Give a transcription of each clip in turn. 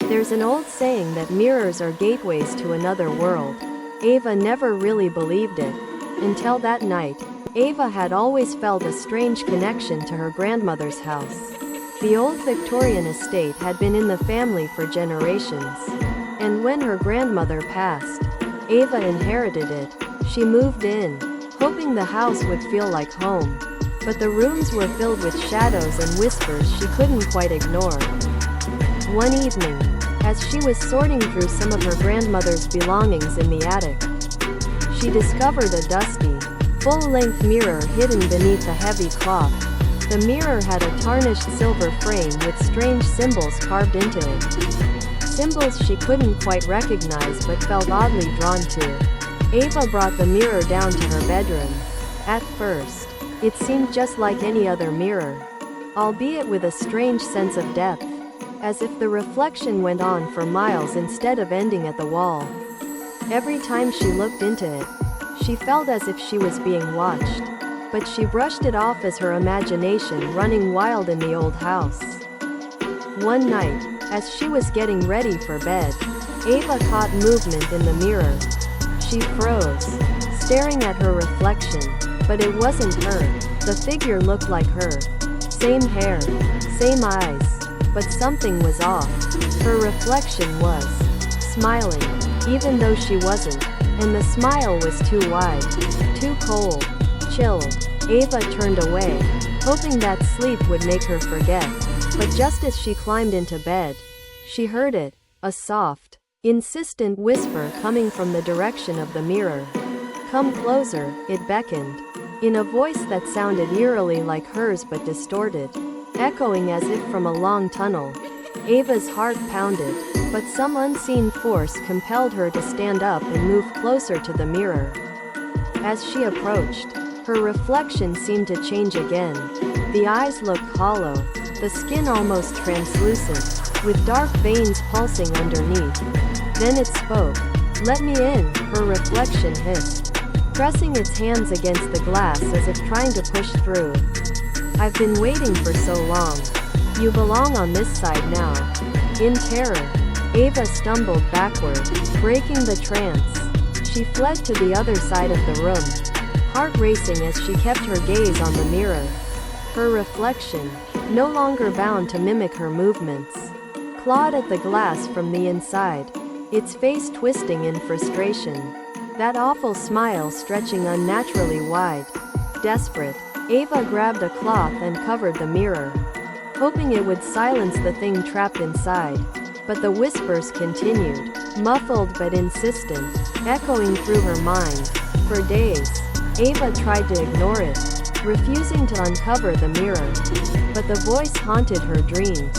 There's an old saying that mirrors are gateways to another world. Ava never really believed it. Until that night, Ava had always felt a strange connection to her grandmother's house. The old Victorian estate had been in the family for generations. And when her grandmother passed, Ava inherited it. She moved in, hoping the house would feel like home. But the rooms were filled with shadows and whispers she couldn't quite ignore. One evening, as she was sorting through some of her grandmother's belongings in the attic, she discovered a dusty, full-length mirror hidden beneath a heavy cloth. The mirror had a tarnished silver frame with strange symbols carved into it. Symbols she couldn't quite recognize but felt oddly drawn to. Ava brought the mirror down to her bedroom. At first, it seemed just like any other mirror, albeit with a strange sense of depth, as if the reflection went on for miles instead of ending at the wall. Every time she looked into it, she felt as if she was being watched, but she brushed it off as her imagination running wild in the old house. One night, as she was getting ready for bed, Ava caught movement in the mirror. She froze, staring at her reflection, but it wasn't her. The figure looked like her. Same hair, same eyes, but something was off. Her reflection was smiling, even though she wasn't, and the smile was too wide, too cold, chilled. Ava turned away, hoping that sleep would make her forget, but just as she climbed into bed, she heard it, a soft, insistent whisper coming from the direction of the mirror. "Come closer," it beckoned, in a voice that sounded eerily like hers but distorted, echoing as if from a long tunnel. Ava's heart pounded, but some unseen force compelled her to stand up and move closer to the mirror. As she approached, her reflection seemed to change again. The eyes looked hollow, the skin almost translucent, with dark veins pulsing underneath. Then it spoke. "Let me in," her reflection hissed, pressing its hands against the glass as if trying to push through. "I've been waiting for so long. You belong on this side now." In terror, Ava stumbled backward, breaking the trance. She fled to the other side of the room, heart racing as she kept her gaze on the mirror. Her reflection, no longer bound to mimic her movements, clawed at the glass from the inside, its face twisting in frustration. That awful smile stretching unnaturally wide. Desperate, Ava grabbed a cloth and covered the mirror, hoping it would silence the thing trapped inside. But the whispers continued, muffled but insistent, echoing through her mind. For days, Ava tried to ignore it, refusing to uncover the mirror. But the voice haunted her dreams,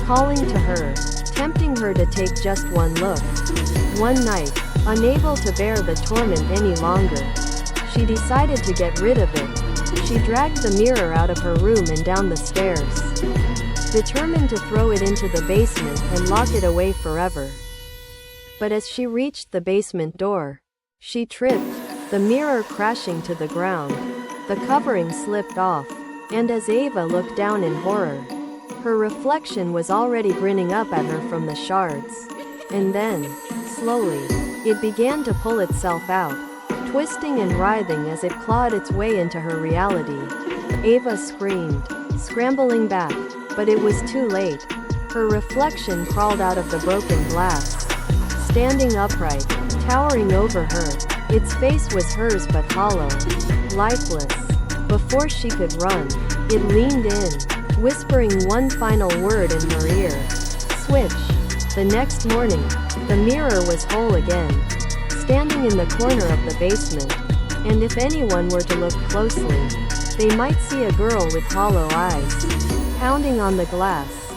calling to her, tempting her to take just one look. One night, unable to bear the torment any longer, she decided to get rid of it. She dragged the mirror out of her room and down the stairs, determined to throw it into the basement and lock it away forever. But as she reached the basement door, she tripped, the mirror crashing to the ground. The covering slipped off, and as Ava looked down in horror, her reflection was already grinning up at her from the shards. And then, slowly, it began to pull itself out, twisting and writhing as it clawed its way into her reality. Ava screamed, scrambling back, but it was too late. Her reflection crawled out of the broken glass, standing upright, towering over her. Its face was hers but hollow, lifeless. Before she could run, it leaned in, whispering one final word in her ear. "Switch." The next morning, the mirror was whole again, standing in the corner of the basement, and if anyone were to look closely, they might see a girl with hollow eyes, pounding on the glass.